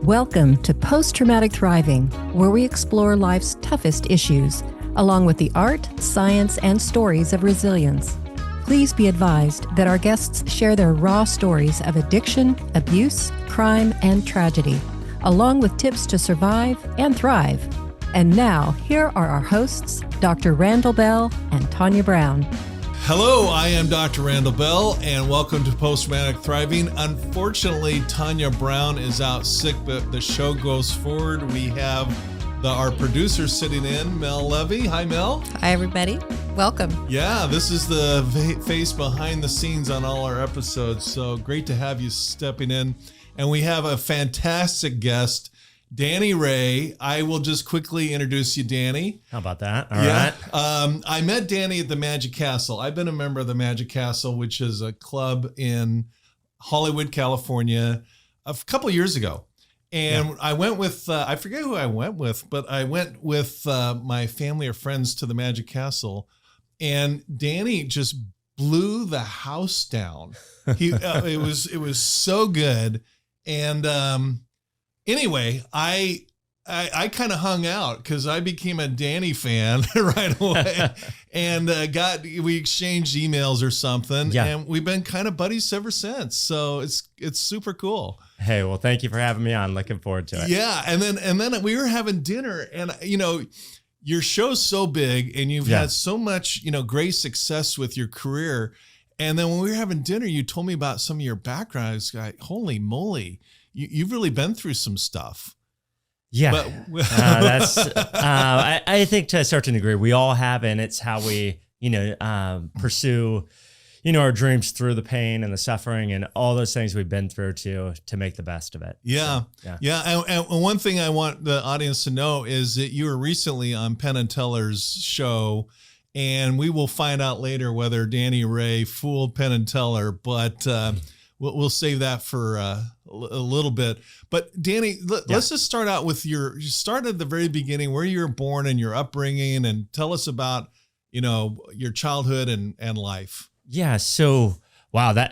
Welcome to Post-Traumatic Thriving, where we explore life's toughest issues, along with the art, science, and stories of resilience. Please be advised that our guests share their raw stories of addiction, abuse, crime, and tragedy, along with tips to survive and thrive. And now, here are our hosts, Dr. RandallBell and Tanya Brown. Hello, I am Dr. RandallBell, and welcome to Post-Traumatic Thriving. Unfortunately, Tanya Brown is out sick, but the show goes forward. We have our producer sitting in, Mel Levy. Hi, Mel. Hi, everybody. Welcome. Yeah, this is the face behind the scenes on all our episodes, so great to have you stepping in. And we have a fantastic guest, Danny Ray. I will just quickly introduce you, Danny. How about that? All right. I met Danny at the Magic Castle. I've been a member of the Magic Castle, which is a club in Hollywood, California, a couple of years ago. And I went with, I forget who I went with, but I went with my family or friends to the Magic Castle. And Danny just blew the house down. It was so good. And anyway, I kind of hung out because I became a Danny fan right away, and we exchanged emails or something, and we've been kind of buddies ever since. So it's super cool. Hey, well, thank you for having me on. Looking forward to it. Yeah, and then we were having dinner, and your show's so big, and you've had so much great success with your career. And then when we were having dinner, you told me about some of your background. I was like, holy moly. You've really been through some stuff. Yeah, I think to a certain degree we all have, and it's how we, pursue, our dreams through the pain and the suffering and all those things we've been through to make the best of it. Yeah, so, yeah. And one thing I want the audience to know is that you were recently on Penn and Teller's show, and we will find out later whether Danny Ray fooled Penn and Teller, but. We'll save that for a little bit. But Danny, let's just start out with you start at the very beginning, where you were born and your upbringing, and tell us about, your childhood and life. Yeah. So, wow, that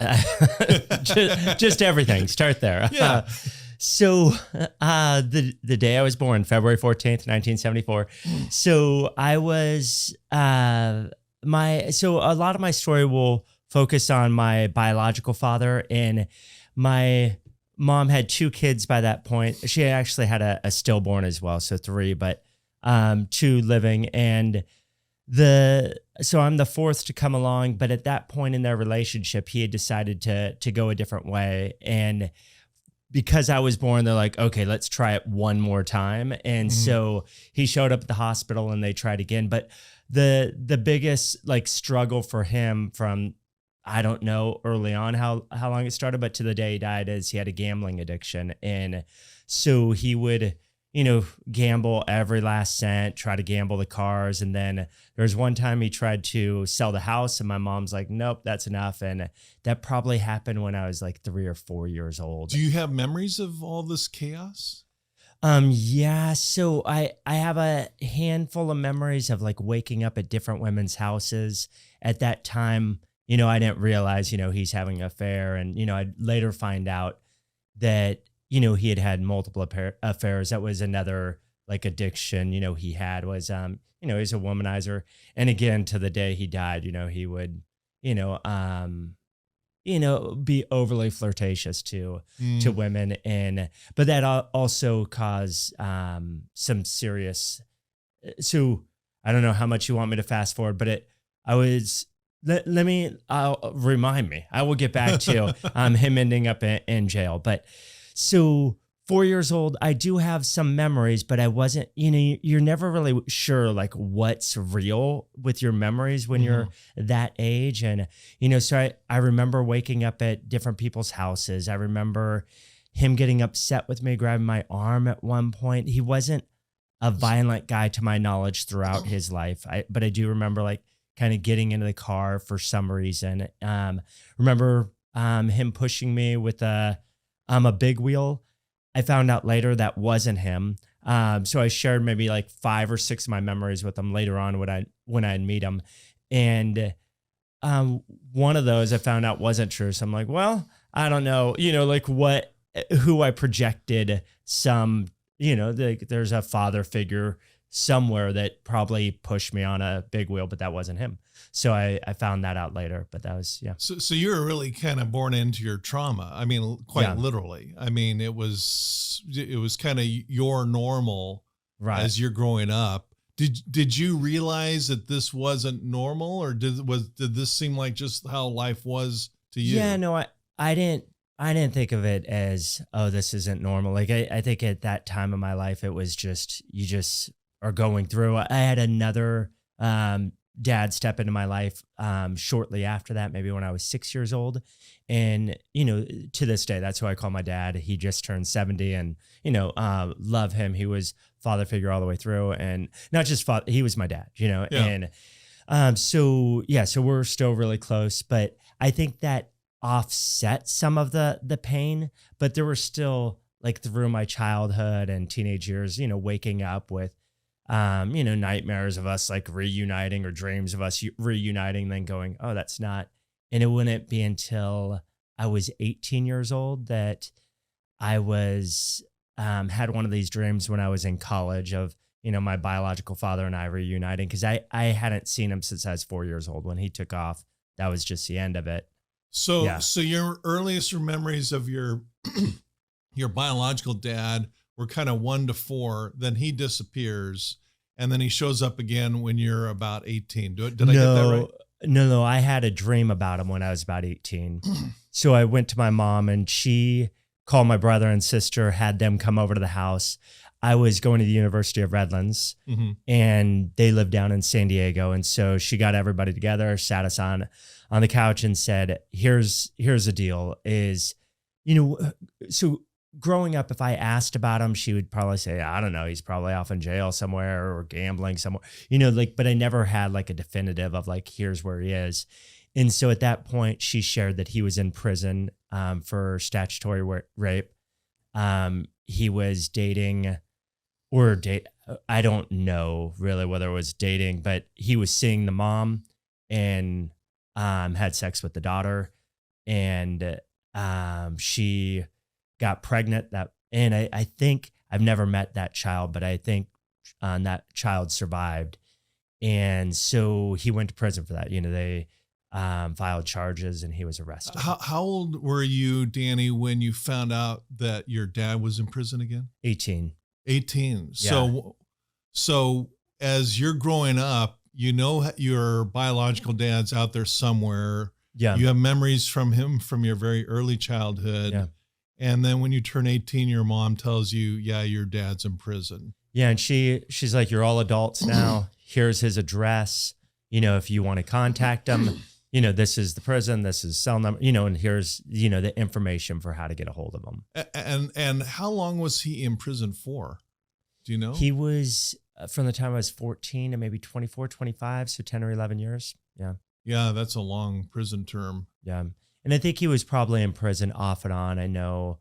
just everything. Start there. Yeah. So the day I was born, February 14th, 1974. So I was, so a lot of my story will focus on my biological father, and my mom had 2 kids by that point. She actually had a stillborn as well, so 3, but 2 living. And so I'm the 4th to come along, but at that point in their relationship, he had decided to go a different way. And because I was born, they're like, okay, let's try it one more time. And so he showed up at the hospital and they tried again. But the biggest struggle for him from, I don't know early on how long it started, but to the day he died, is he had a gambling addiction. And so he would, gamble every last cent, try to gamble the cars. And then there was one time he tried to sell the house, and my mom's like, nope, that's enough. And that probably happened when I was 3 or 4 years old. Do you have memories of all this chaos? Yeah. So I have a handful of memories of waking up at different women's houses. At that time, I didn't realize, he's having an affair. And, I'd later find out that, he had multiple affairs. That was another addiction, he had was, he's a womanizer. And again, to the day he died, he would, be overly flirtatious to women. But that also caused some serious, so I don't know how much you want me to fast forward, but remind me. I will get back to him ending up in jail. But so 4 years old, I do have some memories, but I wasn't, you're never really sure what's real with your memories when you're that age. And, so I remember waking up at different people's houses. I remember him getting upset with me, grabbing my arm at one point. He wasn't a violent guy to my knowledge throughout his life. But I do remember kind of getting into the car for some reason. Remember him pushing me with a big wheel. I found out later that wasn't him. So I shared maybe 5 or 6 of my memories with him later on when I'd meet him. And one of those I found out wasn't true. So I'm like, well, I don't know, what who I projected some, there's a father figure somewhere that probably pushed me on a big wheel, but that wasn't him. So I found that out later, but that was, yeah. So you were really kind of born into your trauma. I mean, quite literally. I mean, it was kind of your normal as you're growing up. Did you realize that this wasn't normal, or did this seem like just how life was to you? Yeah, no, I didn't think of it as, oh, this isn't normal. Like I think at that time of my life, it was just, you just are going through. I had another dad step into my life shortly after that, maybe when I was 6 years old. And, to this day, that's who I call my dad. He just turned 70 and, love him. He was father figure all the way through, and not just father, he was my dad, and so we're still really close, but I think that offset some of the pain, but there were still, like, through my childhood and teenage years, waking up with nightmares of us like reuniting, or dreams of us reuniting, then going, oh, that's not. And it wouldn't be until I was 18 years old that I was had one of these dreams when I was in college of, my biological father and I reuniting, because I hadn't seen him since I was 4 years old. When he took off, that was just the end of it. So your earliest memories of your your biological dad were kind of 1 to 4, then he disappears, and then he shows up again when you're about 18. Did I get that right? No, I had a dream about him when I was about 18. So I went to my mom, and she called my brother and sister, had them come over to the house. I was going to the University of Redlands, and they lived down in San Diego. And so she got everybody together, sat us on the couch, and said, here's the deal is, so growing up, if I asked about him, she would probably say, I don't know, he's probably off in jail somewhere or gambling somewhere, but I never had like a definitive of like, here's where he is. And so at that point, she shared that he was in prison for statutory rape. He was dating I don't know really whether it was dating, but he was seeing the mom and had sex with the daughter, and she got pregnant. And I think, I've never met that child, but I think that child survived. And so he went to prison for that. They filed charges, and he was arrested. How old were you, Danny, when you found out that your dad was in prison again? 18. 18. Yeah. So as you're growing up, your biological dad's out there somewhere. Yeah. You have memories from him from your very early childhood. Yeah. And then when you turn 18, your mom tells you, yeah, your dad's in prison. Yeah. And she's like, you're all adults now. Here's his address. If you want to contact him, this is the prison, this is cell number, and here's, the information for how to get a hold of him. And how long was he in prison for? Do you know? He was from the time I was 14 to maybe 24, 25. So 10 or 11 years. Yeah. Yeah. That's a long prison term. Yeah. And I think he was probably in prison off and on. I know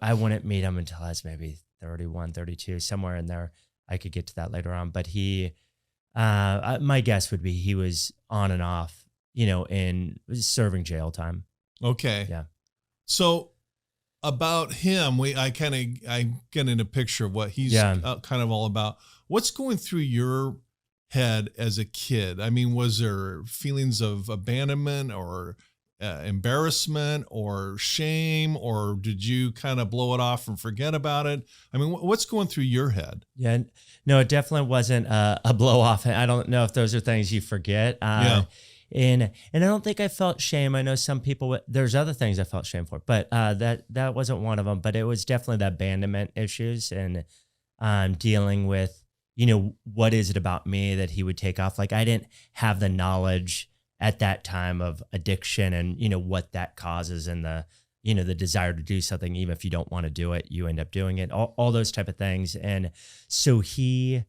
I wouldn't meet him until I was maybe 31, 32, somewhere in there. I could get to that later on, but my guess would be he was on and off, in serving jail time. Okay. Yeah. So about him, I get in a picture of what he's kind of all about. What's going through your head as a kid? I mean, was there feelings of abandonment or embarrassment or shame, or did you kind of blow it off and forget about it? I mean, what's going through your head? Yeah, no, it definitely wasn't a blow off. I don't know if those are things you forget. And I don't think I felt shame. I know some people, there's other things I felt shame for, but that wasn't one of them. But it was definitely the abandonment issues and dealing with, what is it about me that he would take off? Like, I didn't have the knowledge at that time of addiction and, what that causes, and the desire to do something, even if you don't want to do it, you end up doing it, all those type of things. And so he,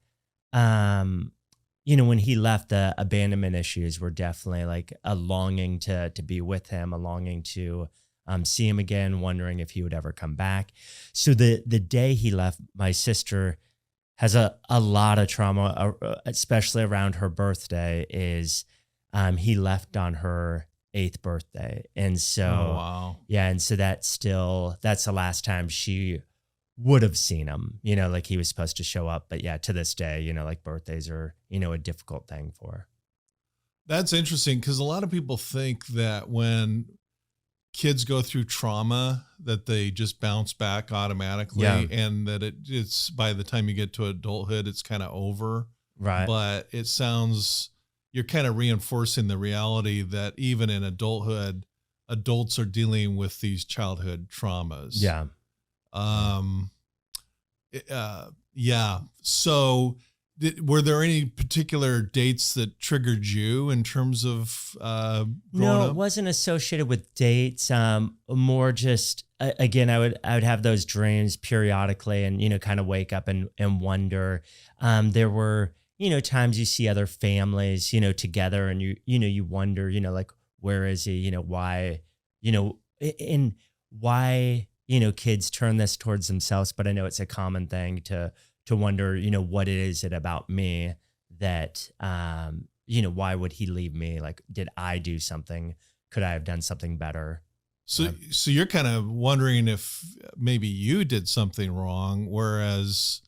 when he left, the abandonment issues were definitely like a longing to be with him, a longing to see him again, wondering if he would ever come back. So the day he left, my sister has a lot of trauma, especially around her birthday, is he left on her 8th birthday. And so, Oh, wow. yeah. And so that's the last time she would have seen him, like he was supposed to show up. But yeah, to this day, like birthdays are, a difficult thing for her. That's interesting because a lot of people think that when kids go through trauma that they just bounce back automatically, and that it's by the time you get to adulthood, it's kind of over. Right. But it sounds you're kind of reinforcing the reality that even in adulthood, adults are dealing with these childhood traumas. Yeah. Yeah. So were there any particular dates that triggered you in terms of growing up? It wasn't associated with dates. More just, again, I would have those dreams periodically and, kind of wake up and wonder. There were, times you see other families, together and you wonder, like, where is he, why, and why, kids turn this towards themselves. But I know it's a common thing to wonder, what is it about me that, why would he leave me? Like, did I do something? Could I have done something better? So you're kind of wondering if maybe you did something wrong, whereas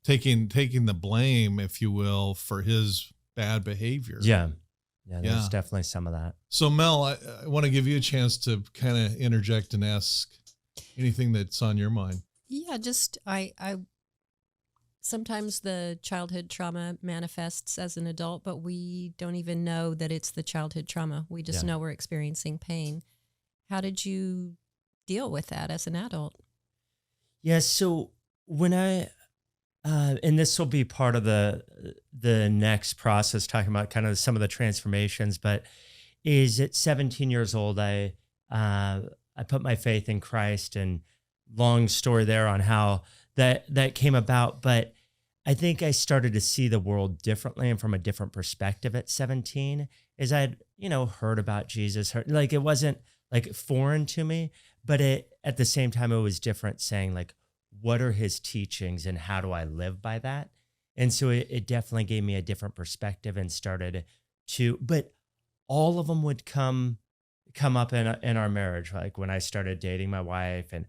taking the blame, if you will, for his bad behavior. Yeah. Yeah. There's definitely some of that. So Mel, I want to give you a chance to kind of interject and ask anything that's on your mind. Yeah, just I sometimes the childhood trauma manifests as an adult, but we don't even know that it's the childhood trauma. We just know we're experiencing pain. How did you deal with that as an adult? Yeah, so when I, and this will be part of the next process, talking about kind of some of the transformations, but is at 17 years old, I put my faith in Christ, and long story there on how that came about. But I think I started to see the world differently and from a different perspective at 17, as I'd, heard about Jesus. Like, it wasn't like foreign to me, but at the same time, it was different, saying like, what are his teachings and how do I live by that? And so it definitely gave me a different perspective and started to, but all of them would come up in our marriage. Like when I started dating my wife, and,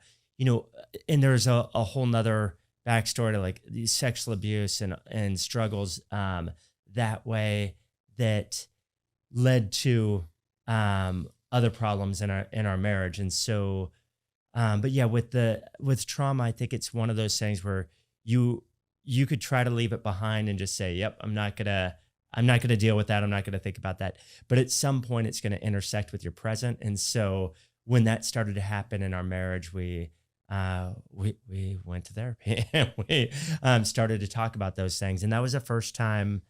and there's a whole nother backstory to like these sexual abuse and struggles that way that led to other problems in our marriage. And so, but yeah, with trauma, I think it's one of those things where you could try to leave it behind and just say, yep, I'm not gonna deal with that. I'm not gonna think about that. But at some point it's gonna intersect with your present. And so when that started to happen in our marriage, we went to therapy and we started to talk about those things. And that was the first time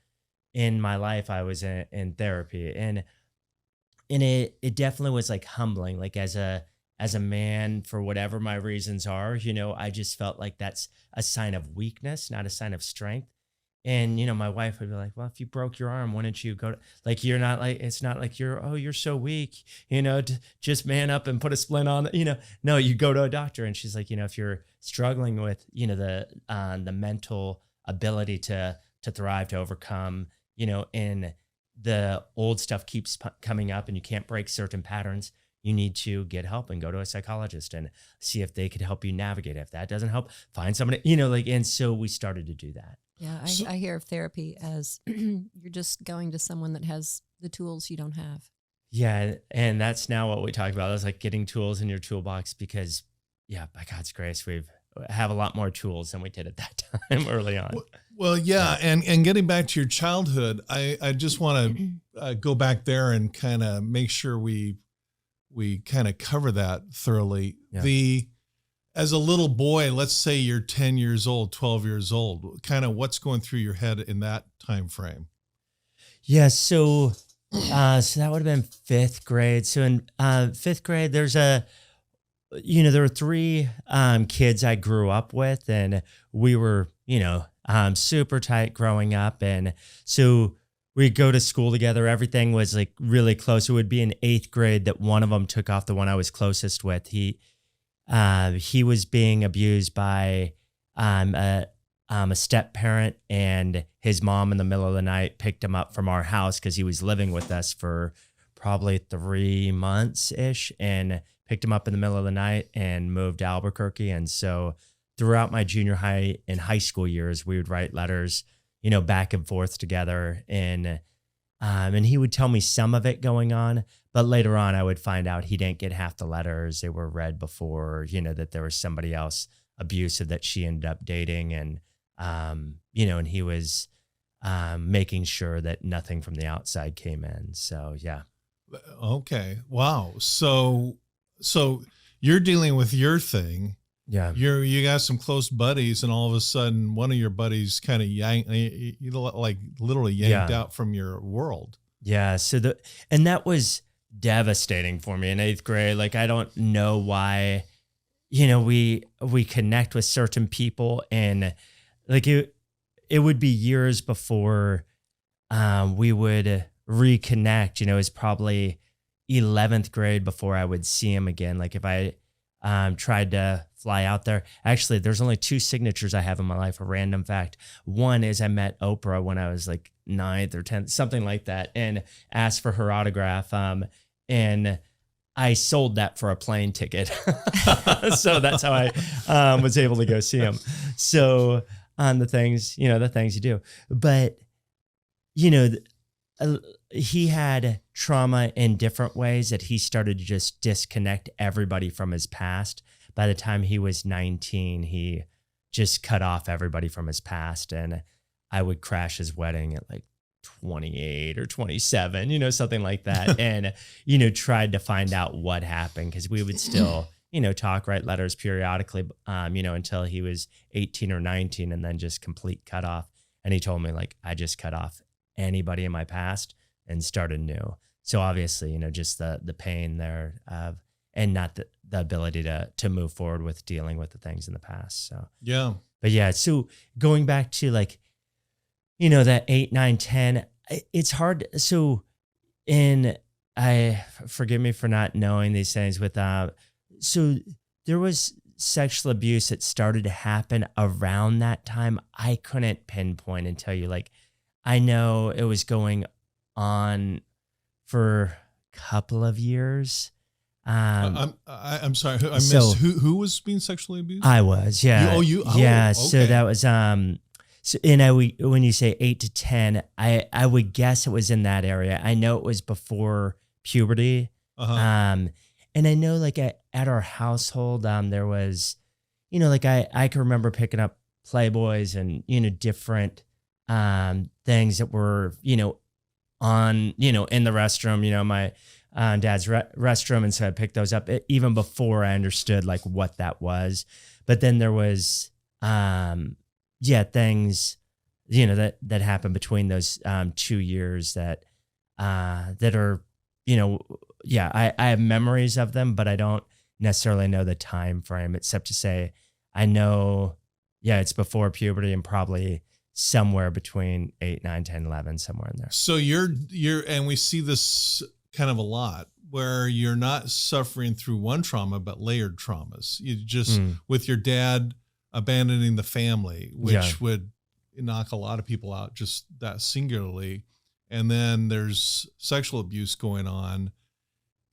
in my life I was in therapy. And it definitely was like humbling, like as a man, for whatever my reasons are, I just felt like that's a sign of weakness, not a sign of strength. And, my wife would be like, well, if you broke your arm, why don't you go to, like, you're not like, it's not like you're so weak, just man up and put a splint on, no, you go to a doctor. And she's like, if you're struggling with, the mental ability to thrive, to overcome, and the old stuff keeps coming up and you can't break certain patterns, you need to get help and go to a psychologist and see if they could help you navigate. If that doesn't help, find somebody, and so we started to do that. Yeah, I hear of therapy as you're just going to someone that has the tools you don't have. Yeah, and that's now what we talk about. It's like getting tools in your toolbox because, yeah, by God's grace, we have a lot more tools than we did at that time early on. Well, yeah, and getting back to your childhood, I just want to go back there and kind of make sure we kind of cover that thoroughly. Yeah. As a little boy, let's say you're 10 years old, 12 years old, kind of what's going through your head in that time frame? Yeah, so that would have been 5th grade. So in 5th grade, there were 3 kids I grew up with, and we were, super tight growing up. And so we'd go to school together. Everything was like really close. It would be in 8th grade that one of them took off the one I was closest with. He was being abused by a step parent, and his mom in the middle of the night picked him up from our house because he was living with us for probably 3 months ish, and picked him up in the middle of the night and moved to Albuquerque. And so throughout my junior high and high school years, we would write letters, back and forth together. And he would tell me some of it going on, but later on I would find out he didn't get half the letters. They were read before, that there was somebody else abusive that she ended up dating. And, and he was making sure that nothing from the outside came in. So, yeah. Okay. Wow. So you're dealing with your thing. Yeah. You got some close buddies, and all of a sudden one of your buddies kind of literally yanked out from your world. Yeah. And that was devastating for me in 8th grade. Like, I don't know why, we connect with certain people, and like it would be years before we would reconnect. It was probably 11th grade before I would see him again. Like, if I tried to fly out there. Actually, there's only 2 signatures I have in my life, a random fact. One is I met Oprah when I was like 9th or 10th, something like that, and asked for her autograph. And I sold that for a plane ticket. So that's how I was able to go see him. So on the things you do. But, he had trauma in different ways that he started to just disconnect everybody from his past. By the time he was 19, he just cut off everybody from his past. And I would crash his wedding at like 28 or 27, something like that. And, tried to find out what happened, because we would still, talk, write letters periodically, until he was 18 or 19, and then just complete cutoff. And he told me, like, I just cut off anybody in my past and started new. So obviously, just the pain there of, and not the ability to move forward with dealing with the things in the past. So, yeah. But yeah, so going back to like, that 8, 9, 10, it's hard. So forgive me for not knowing these things so there was sexual abuse that started to happen around that time. I couldn't pinpoint and tell you, like, I know it was going on for a couple of years. I'm sorry. I missed who was being sexually abused? I was, yeah. Okay. So that was, so, when you say 8 to 10, I would guess it was in that area. I know it was before puberty. Uh-huh. And I know, like, at our household, there was, like, I can remember picking up Playboys and, different, things that were, on, in the restroom, my dad's restroom. And so I picked those up even before I understood like what that was. But then there was, things, that happened between those 2 years that are, I have memories of them, but I don't necessarily know the time frame, except to say, I know, it's before puberty and probably somewhere between 8, 9, 10, 11, somewhere in there. So you're, and we see this kind of a lot, where you're not suffering through one trauma, but layered traumas. You just, with your dad abandoning the family, which would knock a lot of people out just that singularly. And then there's sexual abuse going on.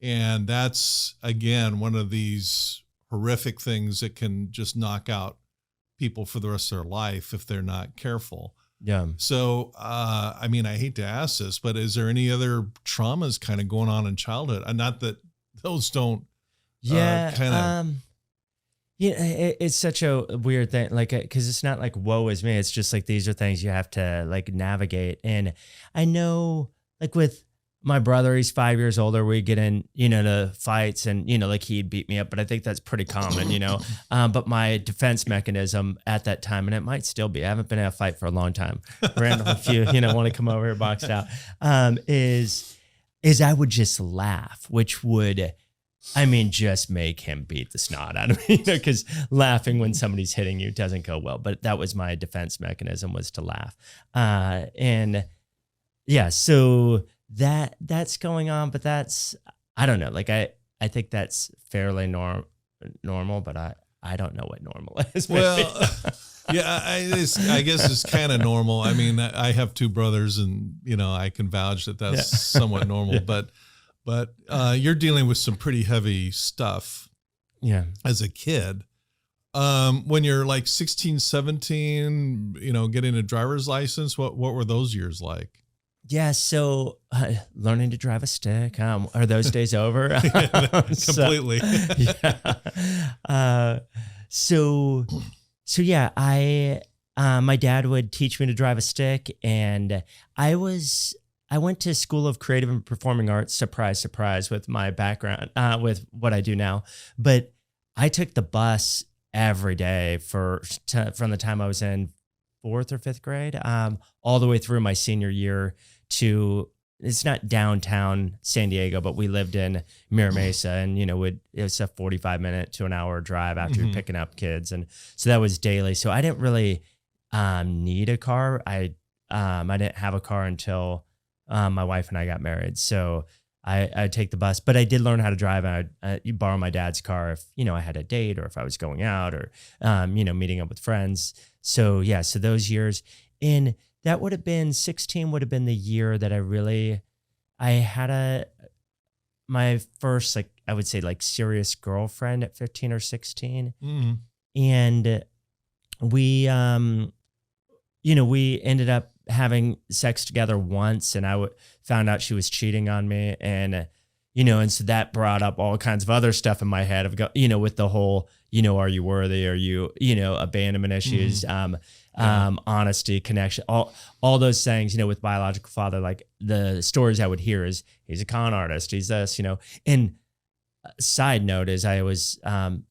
And that's, again, one of these horrific things that can just knock out people for the rest of their life if they're not careful. Yeah. So, I hate to ask this, but is there any other traumas kind of going on in childhood? Not that those don't. It's such a weird thing, like, because it's not like woe is me. It's just like these are things you have to like navigate. And I know, like, with my brother, he's 5 years older. We get in, to fights, and, like, he'd beat me up, but I think that's pretty common, but my defense mechanism at that time, and it might still be, I haven't been in a fight for a long time. Randall, if you, want to come over here, boxed out, is I would just laugh, which would, just make him beat the snot out of me, because laughing when somebody's hitting you doesn't go well. But that was my defense mechanism, was to laugh. So that's going on, but that's, I don't know. Like, I think that's fairly normal, but I don't know what normal is. Well, I guess it's kind of normal. I have 2 brothers, and, I can vouch that that's somewhat normal, but, but you're dealing with some pretty heavy stuff Yeah. as a kid. When you're like 16, 17, getting a driver's license, what were those years like? Yeah. So learning to drive a stick, are those days over? Completely. So yeah, my dad would teach me to drive a stick, and I went to School of Creative and Performing Arts, surprise, surprise, with my background, with what I do now. But I took the bus every day from the time I was in 4th or 5th grade, all the way through my senior year to, it's not downtown San Diego, but we lived in Mira Mesa, and it was a 45-minute to an hour drive after you're picking up kids, and so that was daily. So I didn't really need a car. I didn't have a car until my wife and I got married. So I'd take the bus, but I did learn how to drive. And I'd borrow my dad's car if I had a date, or if I was going out, or meeting up with friends. So yeah, so those years, and that would have been 16 would have been the year that I had my first, like, I would say, like, serious girlfriend at 15 or 16. And we we ended up having sex together once, and I found out she was cheating on me, and and so that brought up all kinds of other stuff in my head of with the whole are you worthy, are you abandonment issues, honesty, connection, all those things, with biological father. Like, the stories I would hear is he's a con artist, he's this, and side note is I was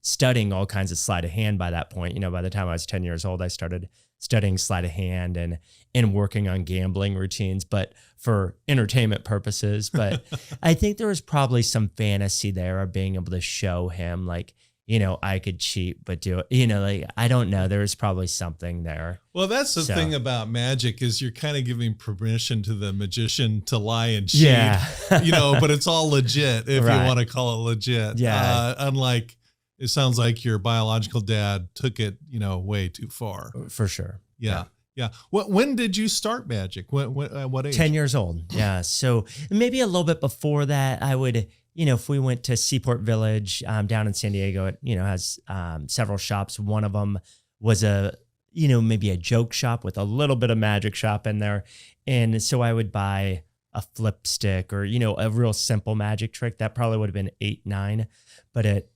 studying all kinds of sleight of hand by that point. By the time I was 10 years old, I started studying sleight of hand and working on gambling routines, but for entertainment purposes. But I think there was probably some fantasy there of being able to show him, like, I could cheat, but do it, like, I don't know. There was probably something there. Well, that's the thing about magic, is you're kind of giving permission to the magician to lie and cheat, Yeah. but it's all legit, if Right. you want to call it legit. Yeah. Unlike, it sounds like your biological dad took it, way too far. For sure. Yeah. Yeah. When did you start magic? What age? 10 years old. Yeah. So maybe a little bit before that, I would, if we went to Seaport Village down in San Diego, it, has several shops. One of them was maybe a joke shop with a little bit of magic shop in there. And so I would buy a flip stick, or, a real simple magic trick. That probably would have been 8, 9. But at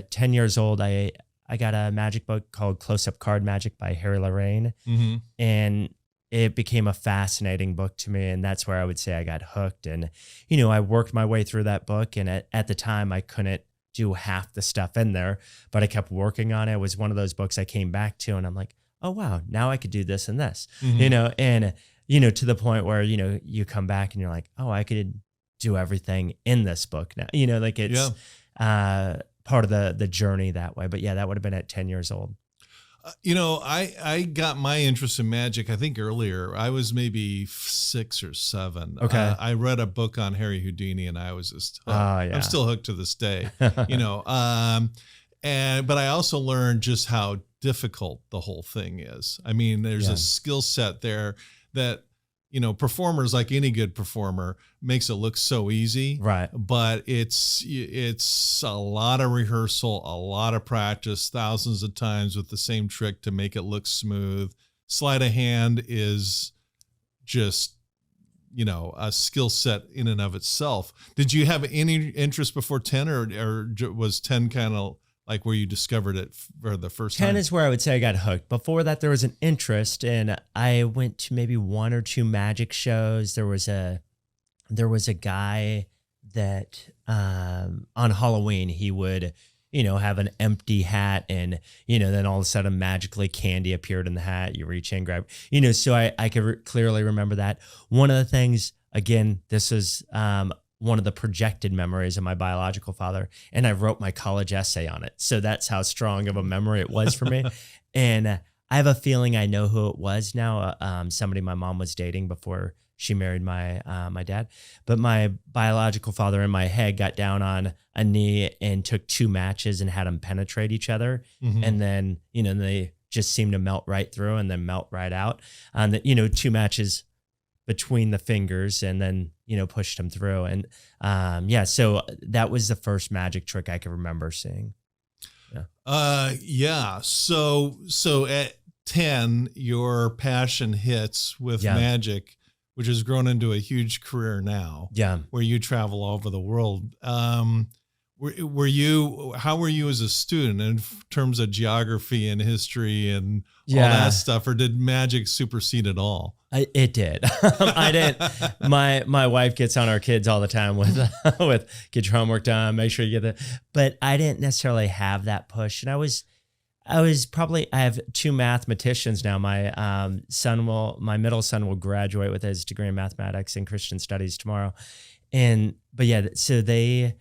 10 years old, I got a magic book called Close-Up Card Magic by Harry Lorraine. And it became a fascinating book to me. And that's where I would say I got hooked. And, I worked my way through that book. And at the time, I couldn't do half the stuff in there, but I kept working on it. It was one of those books I came back to, and I'm like, oh, wow, now I could do this and this, and, to the point where, you come back and you're like, oh, I could do everything in this book now, like it's part of the journey that way. But yeah, that would have been at 10 years old. I got my interest in magic, I think, earlier. I was maybe 6 or 7. Okay. I read a book on Harry Houdini, and I was just hooked. Yeah. I'm still hooked to this day, but I also learned just how difficult the whole thing is. I mean, there's a skill set there that, performers, like any good performer, makes it look so easy. Right. But it's a lot of rehearsal, a lot of practice, thousands of times with the same trick to make it look smooth. Sleight of hand is just, a skill set in and of itself. Did you have any interest before 10, or was 10 kind of like where you discovered it for the first time? 10 is where I would say I got hooked. Before that, there was an interest, and I went to maybe 1 or 2 magic shows. There was a guy that on Halloween, he would, have an empty hat, and, then all of a sudden magically candy appeared in the hat. You reach in, grab, so I could clearly remember that. One of the things, again, this is one of the projected memories of my biological father, and I wrote my college essay on it. So that's how strong of a memory it was for me. And I have a feeling I know who it was now. Somebody my mom was dating before she married my dad. But my biological father in my head got down on a knee and took 2 matches and had them penetrate each other. And then, they just seemed to melt right through and then melt right out. 2 matches between the fingers, and then pushed him through. And so that was the first magic trick I can remember seeing. Yeah. So at 10, your passion hits with magic, which has grown into a huge career now. Yeah. Where you travel all over the world. How were you as a student in terms of geography and history and all that stuff, or did magic supersede it all? It did. I didn't. My wife gets on our kids all the time with get your homework done, make sure you get but I didn't necessarily have that push. And I have two mathematicians now. My middle son will graduate with his degree in mathematics and Christian studies tomorrow. So they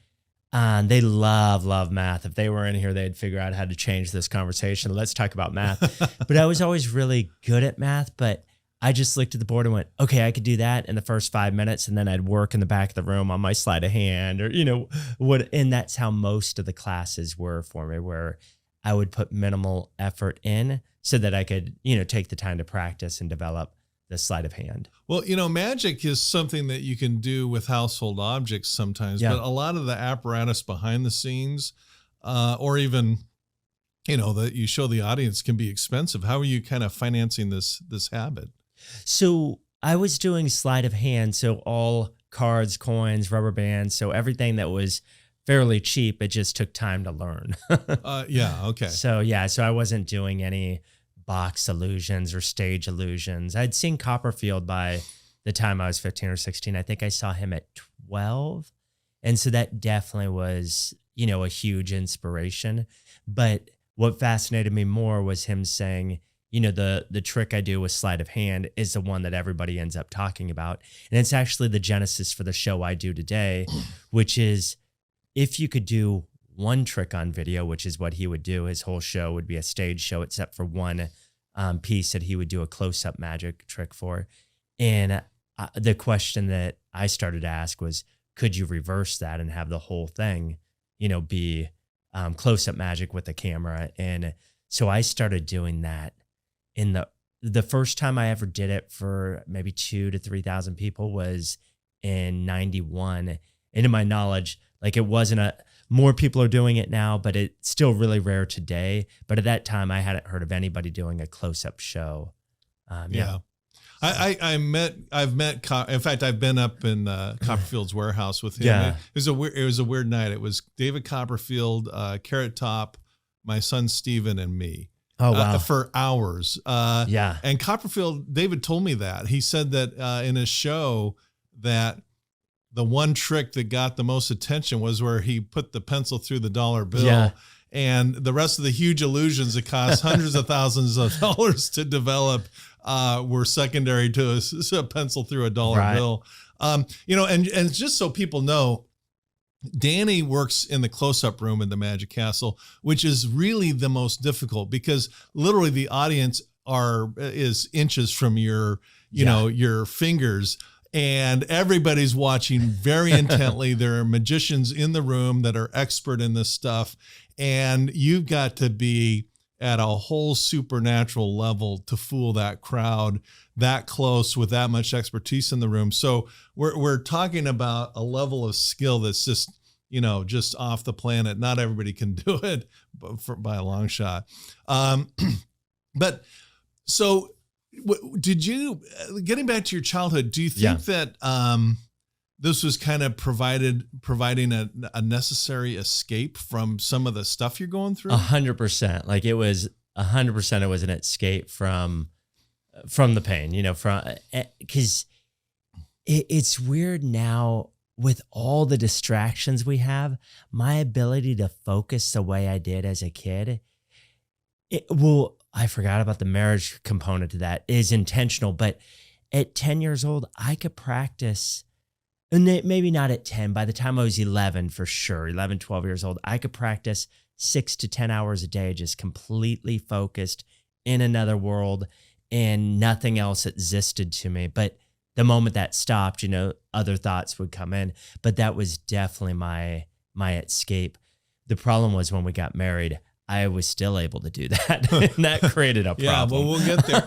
love math. If they were in here, they'd figure out how to change this conversation. Let's talk about math. But I was always really good at math, but I just looked at the board and went, okay, I could do that in the first 5 minutes. And then I'd work in the back of the room on my sleight of hand and that's how most of the classes were for me, where I would put minimal effort in so that I could, take the time to practice and develop the sleight of hand. Well, magic is something that you can do with household objects sometimes, but a lot of the apparatus behind the scenes, or even, that you show the audience can be expensive. How are you kind of financing this habit? So I was doing sleight of hand. So all cards, coins, rubber bands. So everything that was fairly cheap, it just took time to learn. Okay. So I wasn't doing any box illusions or stage illusions. I'd seen Copperfield by the time I was 15 or 16. I think I saw him at 12. And so that definitely was, a huge inspiration. But what fascinated me more was him saying, the trick I do with sleight of hand is the one that everybody ends up talking about. And it's actually the genesis for the show I do today, which is if you could do one trick on video, which is what he would do, his whole show would be a stage show, except for one piece that he would do a close-up magic trick for. And the question that I started to ask was, could you reverse that and have the whole thing, be close-up magic with the camera? And so I started doing that. In the first time I ever did it for maybe 2,000 to 3,000 people was in 91. And to my knowledge, it wasn't more people are doing it now, but it's still really rare today. But at that time, I hadn't heard of anybody doing a close-up show. I've met, in fact, I've been up in Copperfield's warehouse with him. Yeah. It was a weird night. It was David Copperfield, Carrot Top, my son, Steven, and me. Oh, wow. For hours. And Copperfield, David told me that. He said that in his show that the one trick that got the most attention was where he put the pencil through the dollar bill. Yeah. And the rest of the huge illusions that cost hundreds of thousands of dollars to develop were secondary to a pencil through a dollar bill. And just so people know, Danny works in the close-up room in the Magic Castle, which is really the most difficult because literally the audience is inches from your fingers, and everybody's watching very intently. There are magicians in the room that are expert in this stuff, and you've got to be at a whole supernatural level to fool that crowd that close with that much expertise in the room. So we're talking about a level of skill that's just, just off the planet. Not everybody can do it by a long shot. But so did you, getting back to your childhood, do you think that this was kind of providing a necessary escape from some of the stuff you're going through? 100%. It was 100%. It was an escape from the pain, because it's weird now with all the distractions we have, my ability to focus the way I did as a kid, I forgot about the marriage component to that, is intentional. But at 10 years old, I could practice, and maybe not at 10, by the time I was 11, for sure, 11, 12 years old, I could practice 6 to 10 hours a day, just completely focused in another world, and nothing else existed to me. But the moment that stopped, other thoughts would come in. But that was definitely my escape. The problem was when we got married, I was still able to do that. And that created a problem. Yeah, well, we'll get there.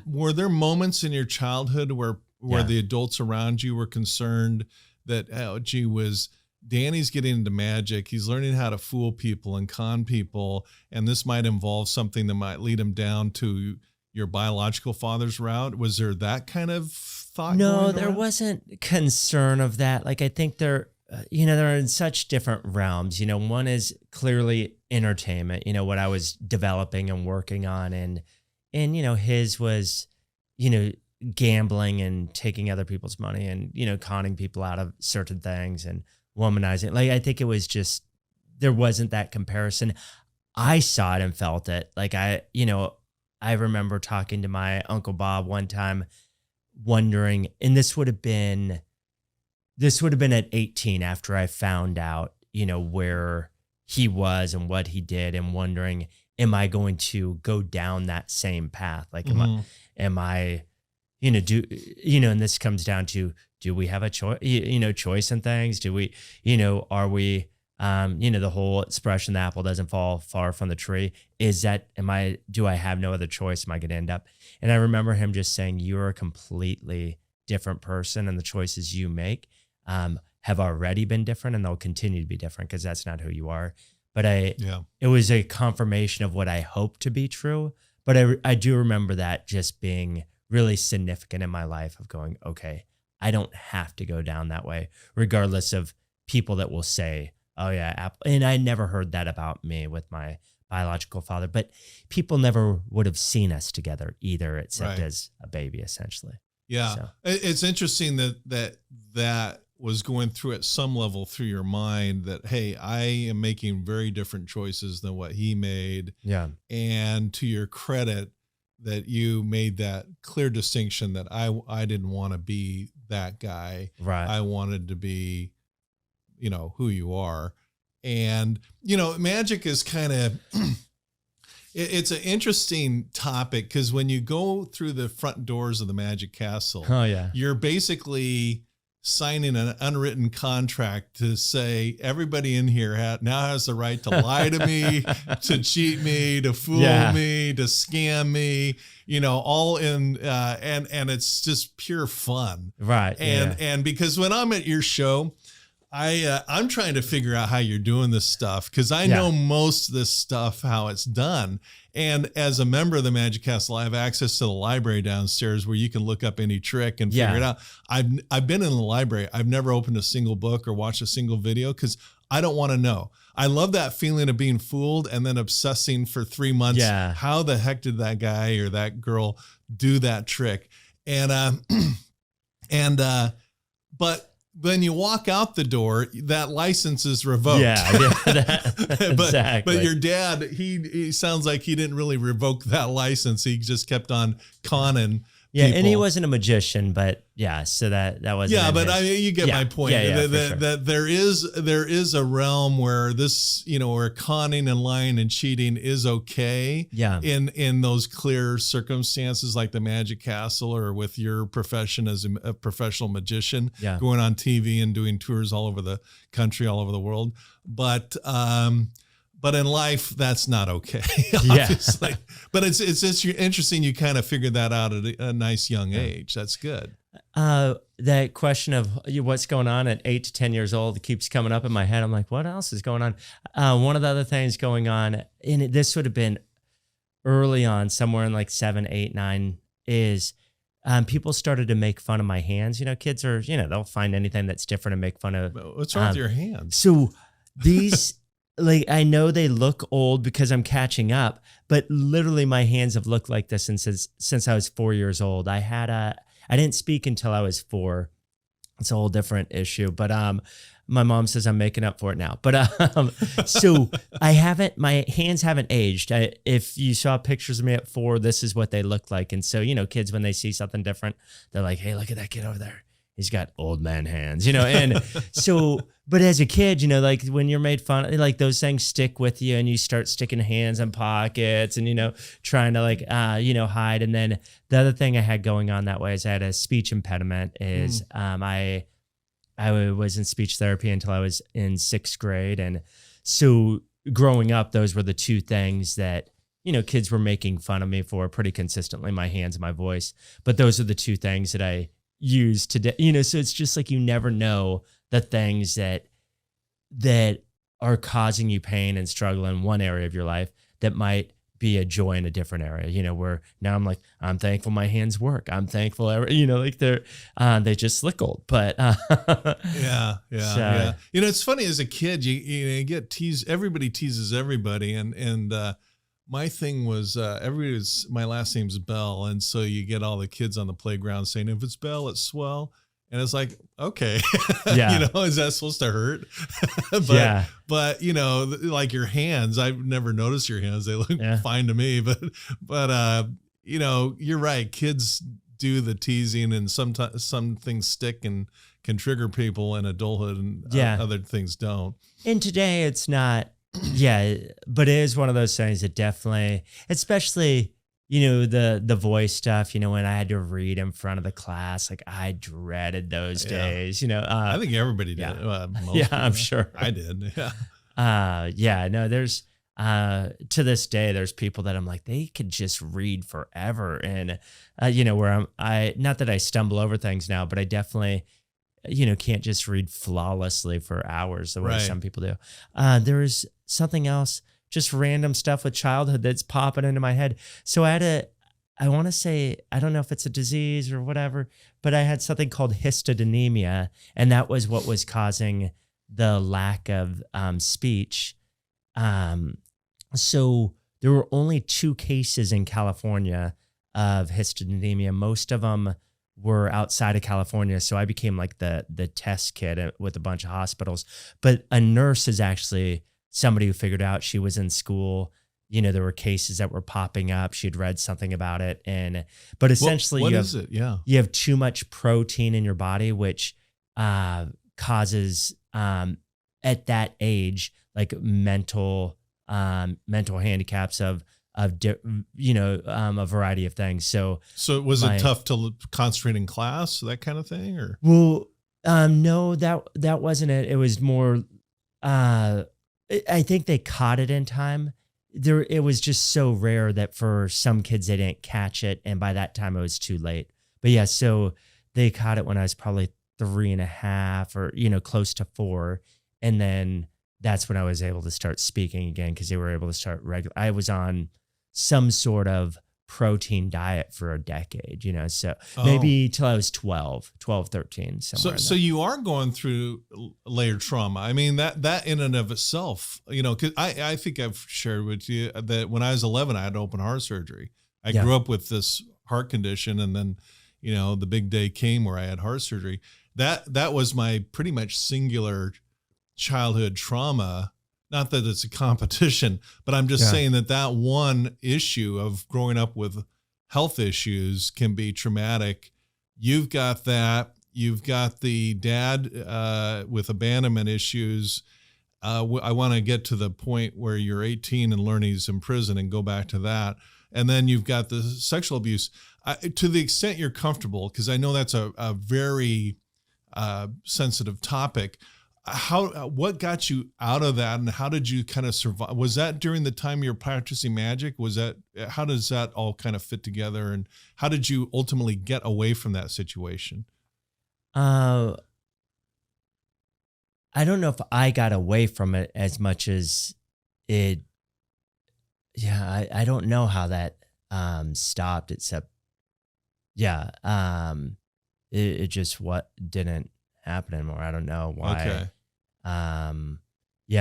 Were there moments in your childhood where where Yeah. the adults around you were concerned that, oh, gee whiz, Danny's getting into magic. He's learning how to fool people and con people. And this might involve something that might lead him down to your biological father's route. Was there that kind of thought? No, there wasn't concern of that. Like, I think they're in such different realms. One is clearly entertainment, what I was developing and working on. And his was, gambling and taking other people's money and, conning people out of certain things and womanizing. Like, I think it was just, there wasn't that comparison. I saw it and felt it. Like, I remember talking to my Uncle Bob one time, wondering, and this would have been at 18 after I found out, where he was and what he did, and wondering, am I going to go down that same path? Like, am I, and this comes down to, do we have a choice, choice in things? Do we, are we, the whole expression, the apple doesn't fall far from the tree, is that, do I have no other choice? Am I going to end up? And I remember him just saying, you're a completely different person, and the choices you make have already been different, and they'll continue to be different because that's not who you are. But it was a confirmation of what I hoped to be true. But I do remember that just being really significant in my life, of going, okay, I don't have to go down that way, regardless of people that will say, oh yeah. And I never heard that about me with my biological father, but people never would have seen us together either, except as a baby, essentially. Yeah. So. It's interesting that was going through at some level through your mind, that, hey, I am making very different choices than what he made. Yeah. And to your credit, that you made that clear distinction that I didn't want to be that guy. Right. I wanted to be, who you are. And, magic is kind of, it's an interesting topic, because when you go through the front doors of the Magic Castle, you're basically signing an unwritten contract to say everybody in here now has the right to lie to me, to cheat me, to fool me, to scam me, all in, and it's just pure fun. Right. And because when I'm at your show, I'm trying to figure out how you're doing this stuff, because I know most of this stuff, how it's done. And as a member of the Magic Castle, I have access to the library downstairs where you can look up any trick and figure it out. I've been in the library. I've never opened a single book or watched a single video, because I don't want to know. I love that feeling of being fooled and then obsessing for 3 months. Yeah. How the heck did that guy or that girl do that trick? And but when you walk out the door, that license is revoked. Exactly. But your dad, he sounds like he didn't really revoke that license. He just kept on conning. Yeah, people. and he wasn't a magician, but so that wasn't. Yeah, but you get my point. That there is a realm where this, where conning and lying and cheating is okay. Yeah. In those clear circumstances, like the Magic Castle, or with your profession as a professional magician, going on TV and doing tours all over the country, all over the world. But in life, that's not okay, obviously. But it's interesting you kind of figured that out at a nice young age. That's good. That question of what's going on at 8 to 10 years old keeps coming up in my head. I'm like, what else is going on? One of the other things going on, and this would have been early on, somewhere in like 7, 8, 9, is people started to make fun of my hands. Kids are, they'll find anything that's different and make fun of. What's wrong with your hands? So these... Like, I know they look old because I'm catching up, but literally my hands have looked like this since I was 4 years old. I didn't speak until I was 4. It's a whole different issue, but my mom says I'm making up for it now. But so my hands haven't aged. If you saw pictures of me at 4, this is what they look like. And so, kids, when they see something different, they're like, hey, look at that kid over there. He's got old man hands, and so, but as a kid, like when you're made fun of, like those things stick with you, and you start sticking hands in pockets and, trying to like, hide. And then the other thing I had going on that way is I had a speech impediment. I was in speech therapy until I was in 6th grade. And so growing up, those were the two things that, kids were making fun of me for pretty consistently, my hands and my voice. But those are the two things that I use today. So it's just like you never know the things that are causing you pain and struggle in one area of your life that might be a joy in a different area, where now I'm like, I'm thankful my hands work. I'm thankful, like they just lick old, but yeah. It's funny as a kid, you get teased. Everybody teases everybody. And my thing was, my last name's Bell. And so you get all the kids on the playground saying, if it's Bell, it's swell. And it's like, okay, Yeah. Is that supposed to hurt? Yeah. But like your hands, I've never noticed your hands. They look fine to me, but you're right. Kids do the teasing, and sometimes some things stick and can trigger people in adulthood, and other things don't. And today it's not, but it is one of those things that definitely, especially, the voice stuff, when I had to read in front of the class, like I dreaded those days, I think everybody did. I'm sure I did. Yeah. No, there's, to this day, there's people that I'm like, they could just read forever. And, where not that I stumble over things now, but I definitely, can't just read flawlessly for hours the way some people do. There is something else, just random stuff with childhood that's popping into my head. So I want to say, I don't know if it's a disease or whatever, but I had something called histodynemia, and that was what was causing the lack of speech. So there were only 2 cases in California of histodynemia. Most of them were outside of California. So I became like the test kid with a bunch of hospitals. But a nurse is actually somebody who figured out. She was in school. There were cases that were popping up. She'd read something about it. But essentially, what is it? Yeah. You have too much protein in your body, which causes at that age, like mental handicaps of a variety of things. So was it tough to concentrate in class, that kind of thing, or? Well, no, that wasn't it. It was more, I think they caught it in time. It was just so rare that for some kids, they didn't catch it. And by that time it was too late. But yeah, so they caught it when I was probably 3.5 or, close to 4. And then that's when I was able to start speaking again, because they were able to start I was on some sort of protein diet for a decade, so maybe till I was 12, 13. So you are going through layered trauma. I mean, that in and of itself, because I think I've shared with you that when I was 11, I had open heart surgery. I grew up with this heart condition, and then, the big day came where I had heart surgery. That was my pretty much singular childhood trauma. Not that it's a competition, but I'm just saying that one issue of growing up with health issues can be traumatic. You've got that. You've got the dad with abandonment issues. I want to get to the point where you're 18 and learn he's in prison and go back to that. And then you've got the sexual abuse. To the extent you're comfortable, because I know that's a very sensitive topic. What got you out of that, and how did you kind of survive? Was that during the time you were practicing magic? How does that all kind of fit together, and how did you ultimately get away from that situation? I don't know if I got away from it as much as it. Yeah, I don't know how that stopped, except it just didn't happen anymore. I don't know why. Okay.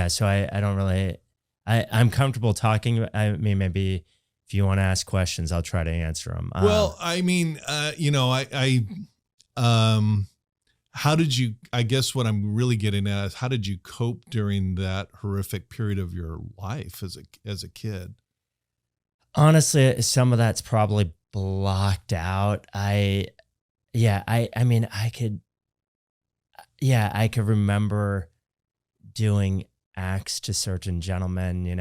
So I don't really, I'm comfortable talking. I mean, maybe if you want to ask questions, I'll try to answer them. Well, I mean, how did you, I guess what I'm really getting at is, how did you cope during that horrific period of your life as a kid? Honestly, some of that's probably blocked out. I could remember doing acts to certain gentlemen, and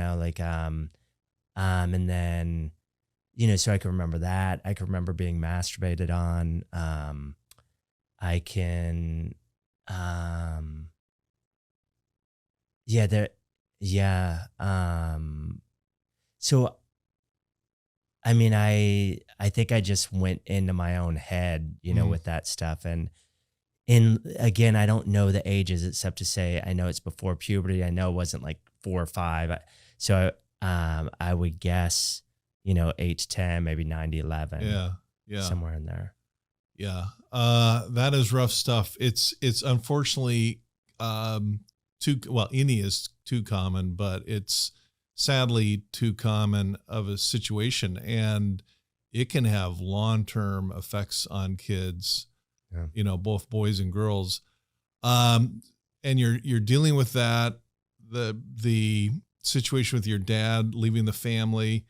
then, so I can remember that. I can remember being masturbated on. I can, so I mean, I think I just went into my own head, with that stuff. And again, I don't know the ages except to say I know it's before puberty. I know it wasn't like 4 or 5. So I would guess, 8 to 10, maybe 9 to 11. Yeah. Somewhere in there. Yeah. That is rough stuff. It's unfortunately any is too common, but it's sadly too common of a situation, and it can have long-term effects on kids, both boys and girls. And you're dealing with that, the situation with your dad leaving the family.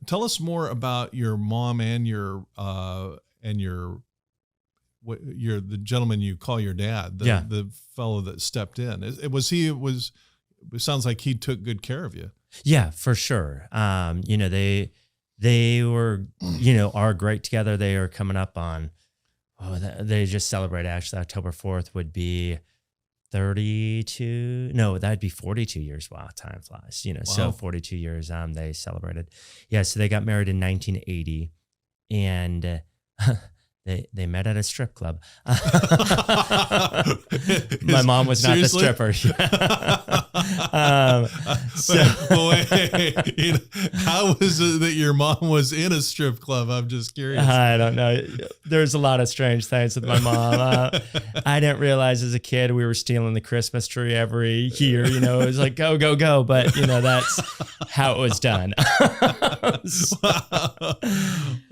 Tell us more about your mom and the gentleman you call your dad, the fellow that stepped in. It sounds like he took good care of you. Yeah, for sure. They were, are great together. They are coming up on, they just celebrated actually October 4th would be 32. No, that'd be 42 years. Wow. Time flies, Wow. So 42 years, they celebrated. Yeah. So they got married in 1980 and, They met at a strip club. My mom was not Seriously? the stripper. How was it that your mom was in a strip club? I'm just curious. I don't know. There's a lot of strange things with my mom. I didn't realize as a kid we were stealing the Christmas tree every year. It was like, go, go, go. But, that's how it was done.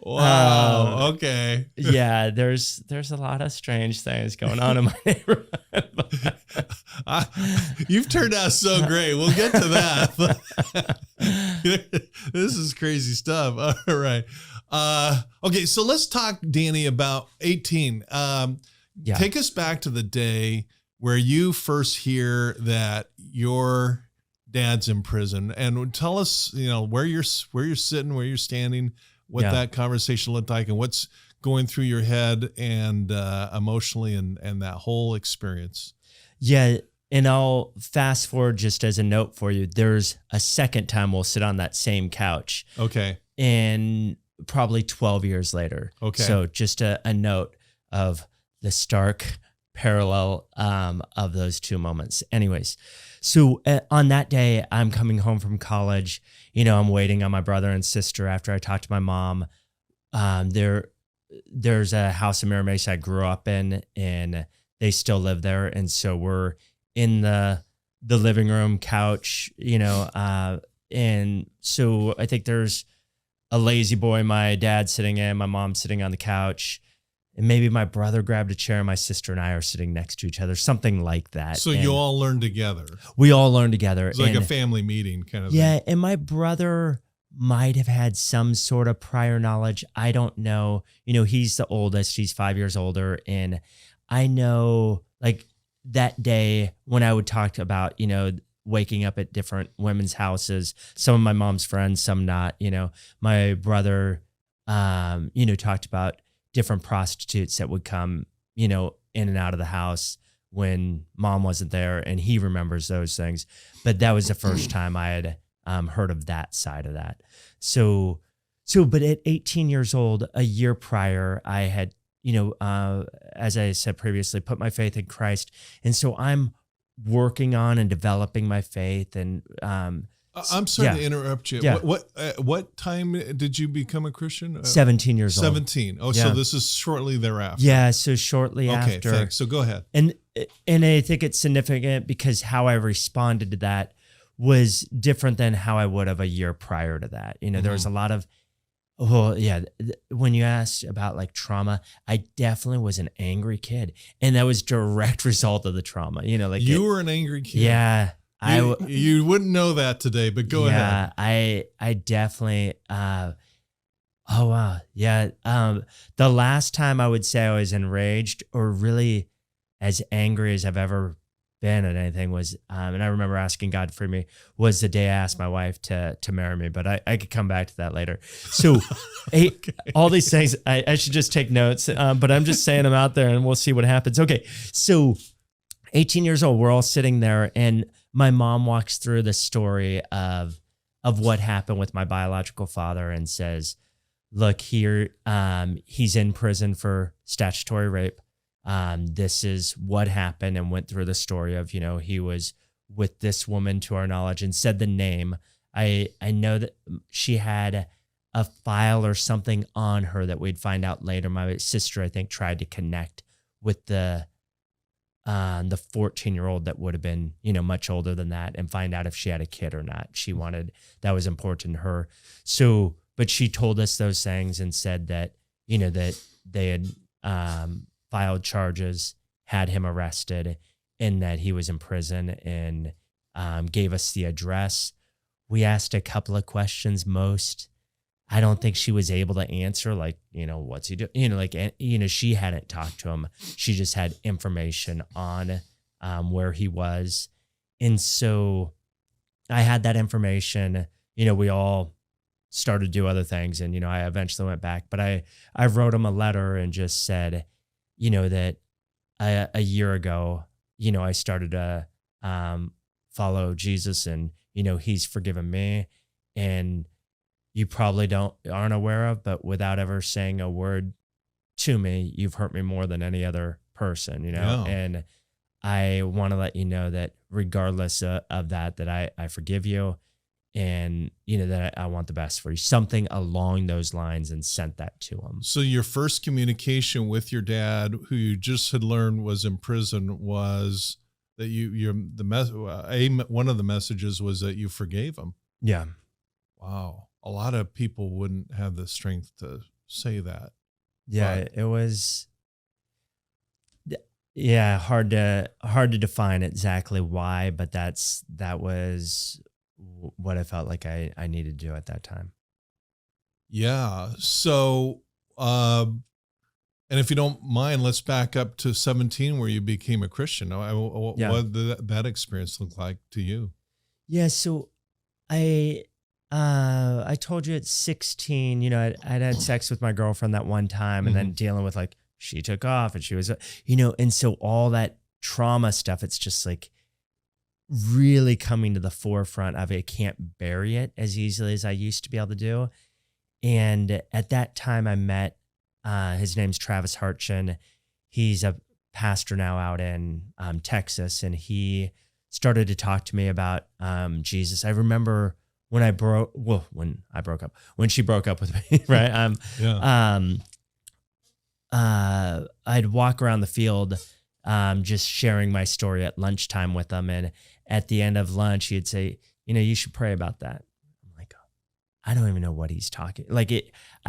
Wow. Okay. Yeah, there's a lot of strange things going on in my neighborhood. You've turned out so great. We'll get to that. This is crazy stuff. All right. Okay, so let's talk, Danny, about 18. Take us back to the day where you first hear that your dad's in prison, and tell us, where you're sitting, where you're standing, what that conversation looked like, and what's going through your head and emotionally, and that whole experience. Yeah. And I'll fast forward just as a note for you. There's a second time we'll sit on that same couch. Okay. And probably 12 years later. Okay. So just a note of the stark parallel of those two moments. Anyways, so on that day, I'm coming home from college. I'm waiting on my brother and sister after I talked to my mom. There's a house in Mira Mesa I grew up in, and they still live there. And so we're in the living room couch, and so I think there's a lazy boy my dad's sitting in, my mom sitting on the couch, and maybe my brother grabbed a chair and my sister and I are sitting next to each other, something like that. So you all learned together. We all learned together. It's like a family meeting kind of thing. thing. And my brother might have had some sort of prior knowledge. I don't know. He's the oldest. He's 5 years older. And I know, like, that day when I would talk about, waking up at different women's houses, some of my mom's friends, some not, my brother, talked about different prostitutes that would come, in and out of the house when mom wasn't there. And he remembers those things. But that was the first time I had heard of that side of that. So, but at 18 years old, a year prior, I had, as I said previously, put my faith in Christ. And so I'm working on and developing my faith. And I'm sorry to interrupt you. Yeah. What time did you become a Christian? 17 years old. 17. Oh, yeah. So this is shortly thereafter. Yeah. So shortly after. Okay, thanks. So go ahead. And I think it's significant because how I responded to that was different than how I would have a year prior to that. There was a lot of, when you asked about like trauma, I definitely was an angry kid, and that was direct result of the trauma. You were an angry kid. Yeah. You wouldn't know that today, but go ahead. I definitely, oh wow. Yeah. The last time I would say I was enraged or really as angry as I've ever been at anything was, and I remember asking God to free me, was the day I asked my wife to marry me, but I could come back to that later. So all these things, I should just take notes, but I'm just saying them out there and we'll see what happens. Okay. So 18 years old, we're all sitting there and my mom walks through the story of of what happened with my biological father and says, look here, he's in prison for statutory rape. This is what happened, and went through the story of, he was with this woman to our knowledge, and said the name. I know that she had a file or something on her that we'd find out later. My sister, I think, tried to connect with the 14-year-old that would have been, much older than that, and find out if she had a kid or not. She wanted, that was important to her. So, but she told us those things and said that, that they had filed charges, had him arrested, and that he was in prison, and gave us the address. We asked a couple of questions. I don't think she was able to answer, like, what's he doing? She hadn't talked to him. She just had information on where he was. And so I had that information. We all started to do other things, and, I eventually went back. But I wrote him a letter and just said, that a year ago, I started to follow Jesus, and, he's forgiven me. And you probably aren't aware of, but without ever saying a word to me, you've hurt me more than any other person, Yeah. And I want to let you know that regardless of that I forgive you, and, that I want the best for you, something along those lines, and sent that to him. So your first communication with your dad, who you just had learned was in prison, was that one of the messages was that you forgave him. Yeah. Wow. A lot of people wouldn't have the strength to say that. Yeah, it was. Yeah, hard to define exactly why, but that was what I felt like I needed to do at that time. Yeah. So, and if you don't mind, let's back up to 17, where you became a Christian. What did that experience look like to you? Yeah. So I told you at 16, I'd had sex with my girlfriend that one time, and then dealing with, like, she took off, and she was, and so all that trauma stuff, it's just like really coming to the forefront of it. I can't bury it as easily as I used to be able to do. And at that time I met, his name's Travis Hartchin. He's a pastor now out in Texas, and he started to talk to me about Jesus. I remember when she broke up with me, right? I'd walk around the field, just sharing my story at lunchtime with him. And at the end of lunch, he'd say, you should pray about that. I'm like, I don't even know what he's talking.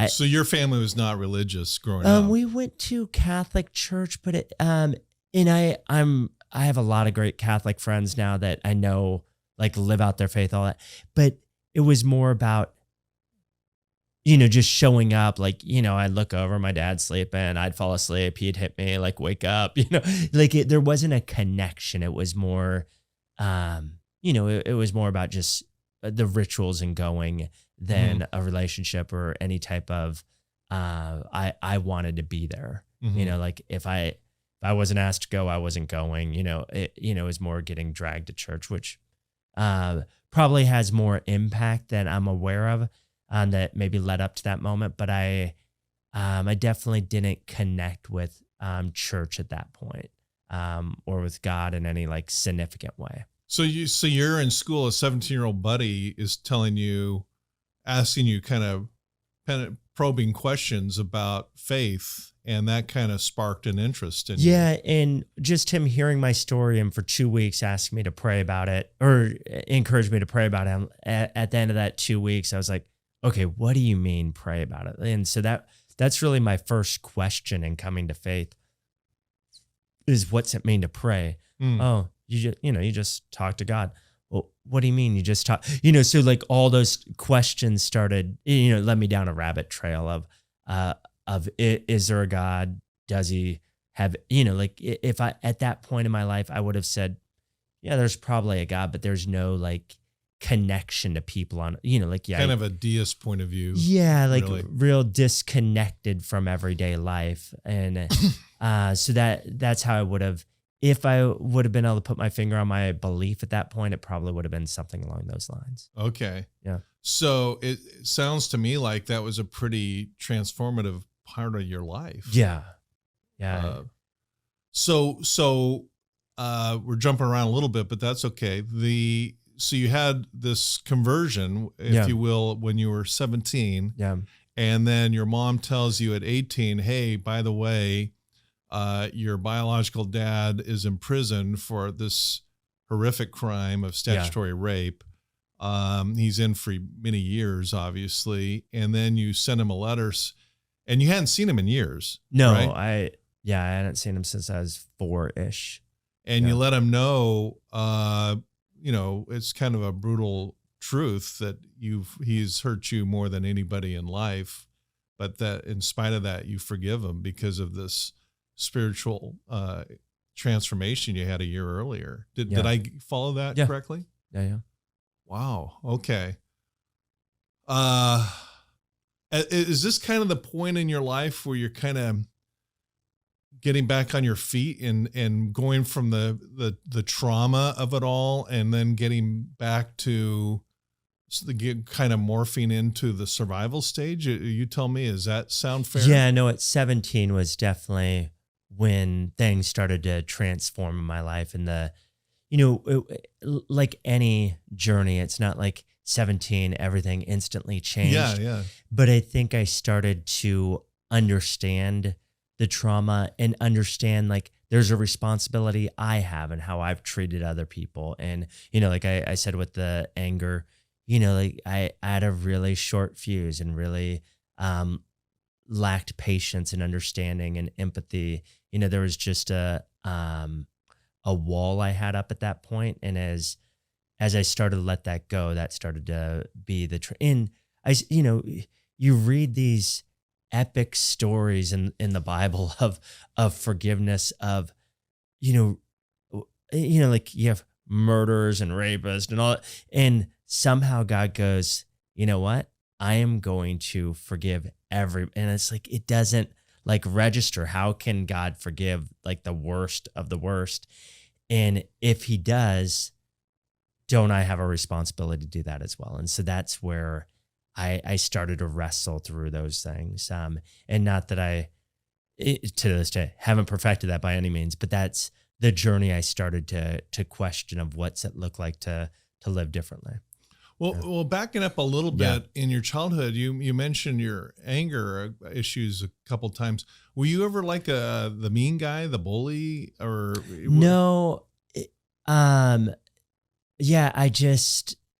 So your family was not religious growing up? We went to Catholic church, but I have a lot of great Catholic friends now that I know, like, live out their faith, all that. But it was more about, just showing up, like, I'd look over, my dad's sleeping, I'd fall asleep, he'd hit me, like, wake up, there wasn't a connection. It was more, it was more about just the rituals and going than a relationship or any type of, I wanted to be there, like if I wasn't asked to go, I wasn't going, it was more getting dragged to church, which, probably has more impact than I'm aware of. That maybe led up to that moment, but I definitely didn't connect with church at that point, or with God in any, like, significant way. So you're in school, a 17-year-old buddy is asking you kind of probing questions about faith, and that kind of sparked an interest in you. Yeah, and just him hearing my story, and for 2 weeks asking me to pray about it, or encouraged me to pray about it. At the end of that 2 weeks, I was like, okay, what do you mean pray about it? And so that's really my first question in coming to faith, is what's it mean to pray? Oh, you just talk to God. Well, what do you mean you just talk? So, like, all those questions started, led me down a rabbit trail of is there a God? Does he have, if I, at that point in my life, I would have said, yeah, there's probably a God, but there's no, like, connection to people on, kind of a deist point of view. Yeah. Like, really real disconnected from everyday life. And, so that's how I would have if I would have been able to put my finger on my belief at that point, it probably would have been something along those lines. Okay. Yeah. So it sounds to me like that was a pretty transformative part of your life. Yeah. Yeah. So we're jumping around a little bit, but that's okay. So you had this conversion, if you will, when you were 17. Yeah. And then your mom tells you at 18, hey, by the way, your biological dad is in prison for this horrific crime of statutory rape. He's in for many years, obviously. And then you send him a letter, and you hadn't seen him in years. No, right? I hadn't seen him since I was 4-ish. And you let him know, it's kind of a brutal truth that he's hurt you more than anybody in life, but that in spite of that, you forgive him because of this spiritual transformation you had a year earlier. Did I follow that correctly? Yeah. Wow. Okay. Is this kind of the point in your life where you're kind of getting back on your feet and going from the trauma of it all, and then getting back to kind of morphing into the survival stage? You tell me, does that sound fair? Yeah, no, at 17 was definitely when things started to transform in my life. And like any journey, it's not like 17, everything instantly changed. Yeah. But I think I started to understand the trauma and understand like there's a responsibility I have and how I've treated other people. And, like I said with the anger, like I had a really short fuse and really lacked patience and understanding and empathy. There was just a wall I had up at that point. And as I started to let that go, that started to be you read these epic stories in the Bible of forgiveness, of, like you have murderers and rapists and all that. And somehow God goes, you know what? I am going to forgive and it's like, it doesn't like register. How can God forgive like the worst of the worst? And if he does, don't I have a responsibility to do that as well? And so that's where I started to wrestle through those things. And not that to this day, haven't perfected that by any means, but that's the journey I started to question of what's it look like to live differently. Well, backing up a little bit, in your childhood, you mentioned your anger issues a couple of times. Were you ever like the mean guy, the bully, or no? Yeah,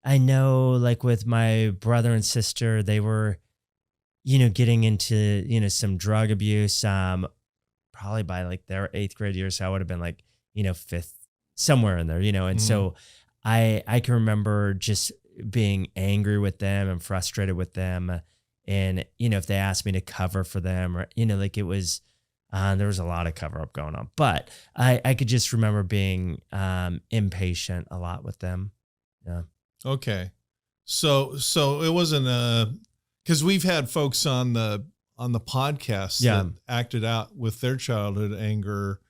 I know like with my brother and sister, they were, getting into, some drug abuse, probably by like their 8th grade year. So I would have been like, 5th, somewhere in there, and so I can remember just being angry with them and frustrated with them. And, if they asked me to cover for them or, like it was, there was a lot of cover up going on, but I could just remember being impatient a lot with them. Yeah. Okay. So it wasn't because we've had folks on the podcast that acted out with their childhood anger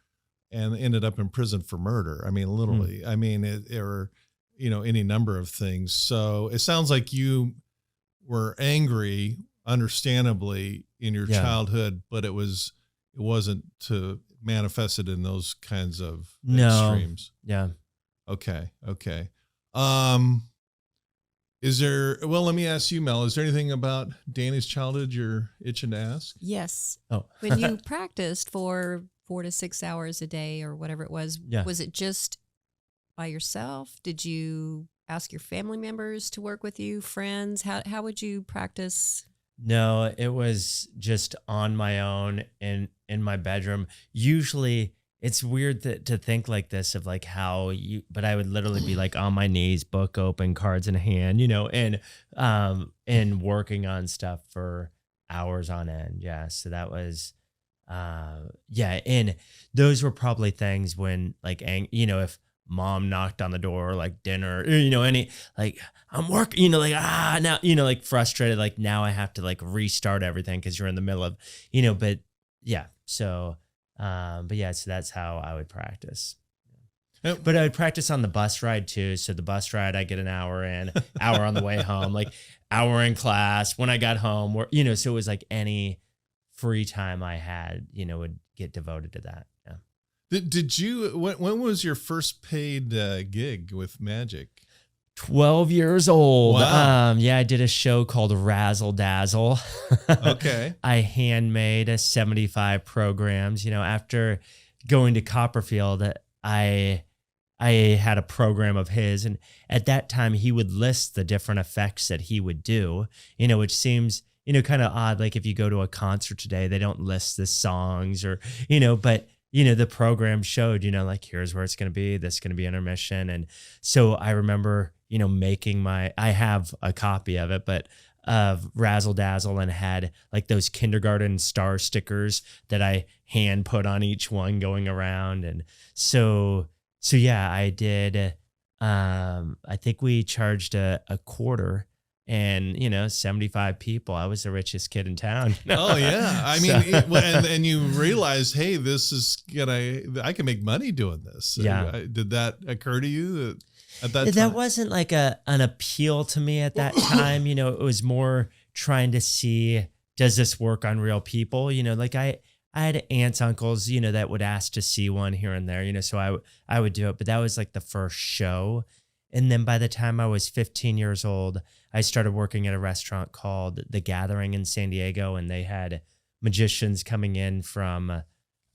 and ended up in prison for murder. I mean, literally, I mean, any number of things. So it sounds like you were angry, understandably, in your childhood, but it wasn't to manifest it in those kinds of extremes. Yeah. Okay. Let me ask you, Mel, is there anything about Danny's childhood you're itching to ask? Yes. Oh. When you practiced for 4 to 6 hours a day or whatever it was it just by yourself? Did you ask your family members to work with you, friends? How would you practice? No, it was just on my own in my bedroom. Usually it's weird to think like this of like but I would literally be like on my knees, book open, cards in hand, and working on stuff for hours on end. Yeah. So that was, and those were probably things when like, if mom knocked on the door, like dinner, I'm working, now, like frustrated, like now I have to like restart everything because you're in the middle of, but yeah. So, so that's how I would practice. But I would practice on the bus ride too. So the bus ride, I get an hour in, hour on the way home, like hour in class. When I got home, so it was like any free time I had, would get devoted to that. Yeah. Did you, when was your first paid gig with magic? 12 years old. Wow. I did a show called Razzle Dazzle. Okay. I handmade 75 programs. After going to Copperfield, I had a program of his, and at that time he would list the different effects that he would do, which seems, kind of odd. Like if you go to a concert today, they don't list the songs or, but the program showed, like here's where it's going to be, this is going to be intermission. And so I remember, making I have a copy of it, but of Razzle Dazzle, and had like those kindergarten star stickers that I hand put on each one going around. And so yeah, I did. I think we charged a quarter, and 75 people. I was the richest kid in town. Oh yeah, I mean, and you realize, hey, I can make money doing this. Yeah. Did that occur to you at that time? That wasn't like an appeal to me at that time. It was more trying to see, does this work on real people? Like I had aunts, uncles, that would ask to see one here and there, so I would do it. But that was like the first show. And then by the time I was 15 years old, I started working at a restaurant called The Gathering in San Diego, and they had magicians coming in from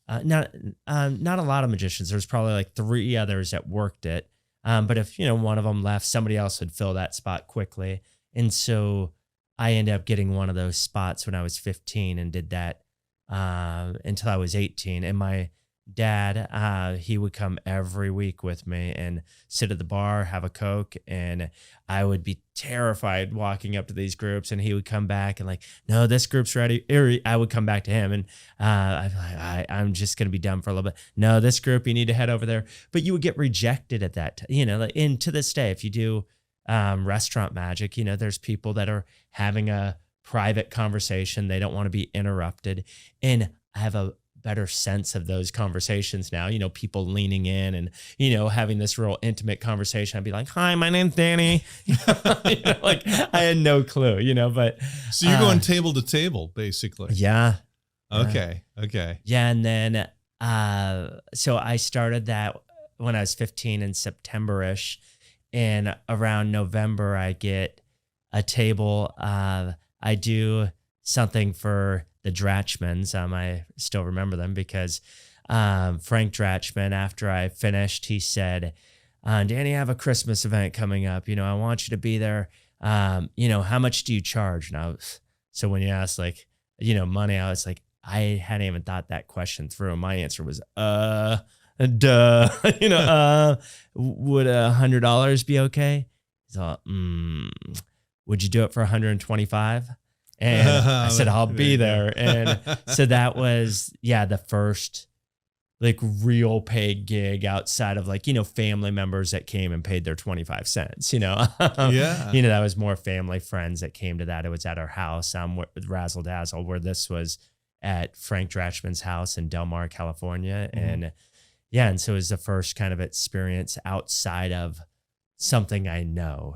not a lot of magicians. There's probably like 3 others that worked it. But if, one of them left, somebody else would fill that spot quickly. And so I ended up getting one of those spots when I was 15 and did that until I was 18. And my dad, he would come every week with me and sit at the bar, have a Coke, and I would be terrified walking up to these groups, and he would come back and like, no, this group's ready. Or I would come back to him, and I'd be like, I'm just going to be dumb for a little bit. No, this group, you need to head over there. But you would get rejected at that time, and to this day, if you do restaurant magic, there's people that are having a private conversation. They don't want to be interrupted. And I have a better sense of those conversations now, people leaning in and, having this real intimate conversation. I'd be like, hi, my name's Danny. Like I had no clue, but. So you're going table to table, basically. Yeah. Okay. Yeah. And then, so I started that when I was 15 in September-ish, and around November, I get a table. I do something for the Dratchmans. I still remember them because Frank Dratchman, after I finished, he said, Danny, I have a Christmas event coming up. I want you to be there. How much do you charge? And so when you asked like, money, I was like, I hadn't even thought that question through. My answer was, duh. Would $100 be okay? He's all, would you do it for 125? And I said, I'll be there. And so that was, the first like real paid gig outside of like, family members that came and paid their 25 cents, Yeah. That was more family friends that came to that. It was at our house, with Razzle Dazzle, where this was at Frank Dratchman's house in Del Mar, California. Mm-hmm. And so it was the first kind of experience outside of something I know,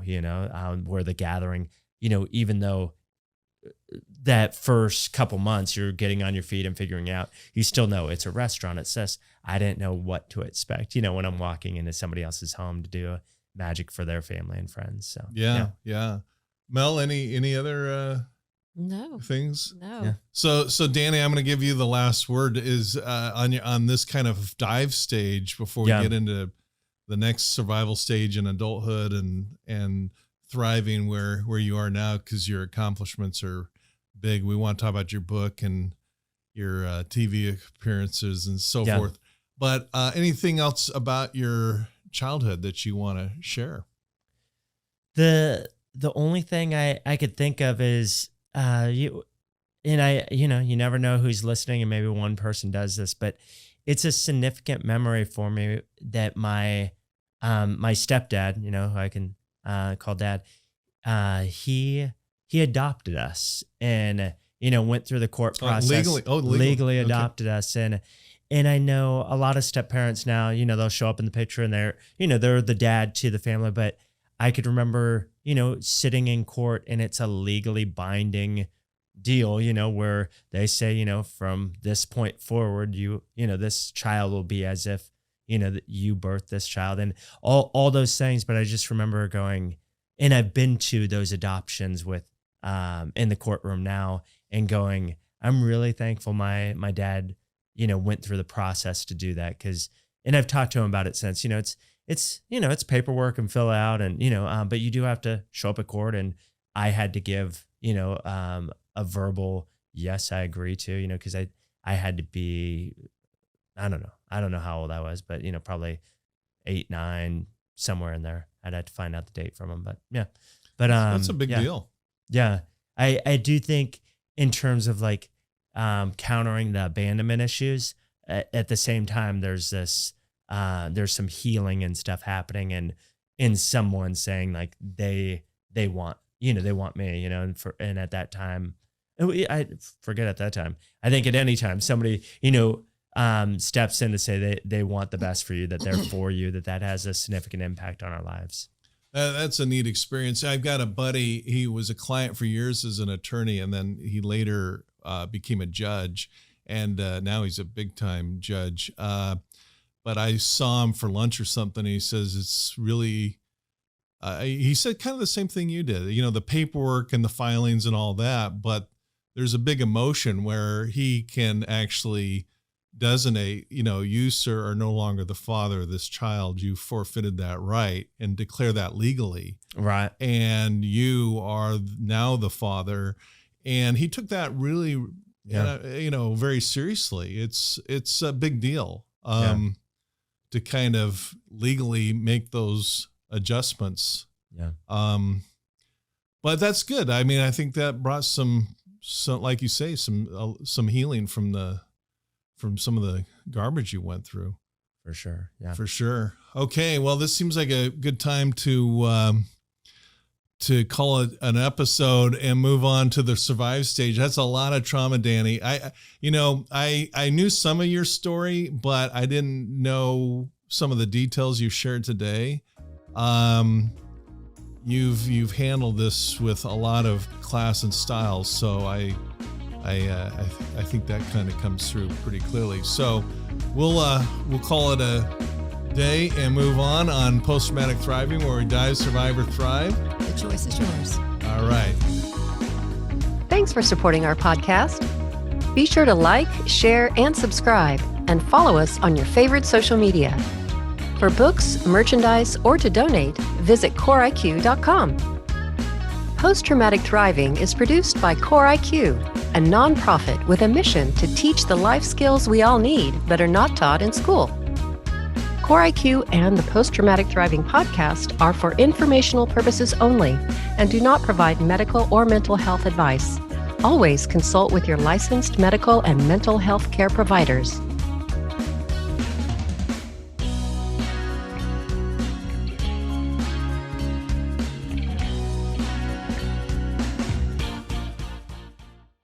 where the Gathering, even though that first couple months you're getting on your feet and figuring out, you still know it's a restaurant. It's just, I didn't know what to expect, when I'm walking into somebody else's home to do magic for their family and friends. So yeah. Mel, any other No things? No. Yeah. So Danny, I'm going to give you the last word. Is on this kind of dive stage before we get into the next survival stage in adulthood and thriving where you are now, because your accomplishments are big. We want to talk about your book and your TV appearances and so forth. But anything else about your childhood that you want to share? The only thing I could think of is you never know who's listening, and maybe one person does this, but it's a significant memory for me that my stepdad, who I can call Dad, he adopted us and, went through the court process. Legally adopted us. And And I know a lot of step parents now, they'll show up in the picture and they're the dad to the family. But I could remember, sitting in court and it's a legally binding deal, where they say, from this point forward, this child will be as if, that you birthed this child and all those things. But I just remember going, and I've been to those adoptions with, in the courtroom now and going, I'm really thankful my dad, went through the process to do that. And I've talked to him about it since, it's paperwork and fill out and, but you do have to show up at court. And I had to give, a verbal, yes, I agree to, cause I had to be, I don't know how old I was, but probably 8, 9, somewhere in there. I'd have to find out the date from him, but yeah. But that's a big deal. Yeah. I do think in terms of like countering the abandonment issues, at the same time, there's this, there's some healing and stuff happening and in someone saying like they want, they want me, and at that time, I forget at that time, I think at any time somebody, steps in to say they want the best for you, that they're for you, that has a significant impact on our lives. That's a neat experience. I've got a buddy, he was a client for years as an attorney, and then he later became a judge, and now he's a big time judge. But I saw him for lunch or something. And he says it's really, he said kind of the same thing you did, the paperwork and the filings and all that, but there's a big emotion where he can actually designate, you, sir, are no longer the father of this child. You forfeited that right and declare that legally. Right. And you are now the father. And he took that really, very seriously. It's a big deal to kind of legally make those adjustments. Yeah. But that's good. I mean, I think that brought some like you say, some healing from some of the garbage you went through. For sure. Yeah. For sure. Okay. Well, this seems like a good time to call it an episode and move on to the survive stage. That's a lot of trauma, Danny. I knew some of your story, but I didn't know some of the details you shared today. You've handled this with a lot of class and style. So I think that kind of comes through pretty clearly. So we'll call it a day and move on post-traumatic thriving, where we dive, survive, or thrive. The choice is yours. All right. Thanks for supporting our podcast. Be sure to like, share, and subscribe, and follow us on your favorite social media. For books, merchandise, or to donate, visit CoreIQ.com. Post-Traumatic Thriving is produced by CoreIQ, a nonprofit with a mission to teach the life skills we all need but are not taught in school. CoreIQ and the Post-Traumatic Thriving podcast are for informational purposes only and do not provide medical or mental health advice. Always consult with your licensed medical and mental health care providers.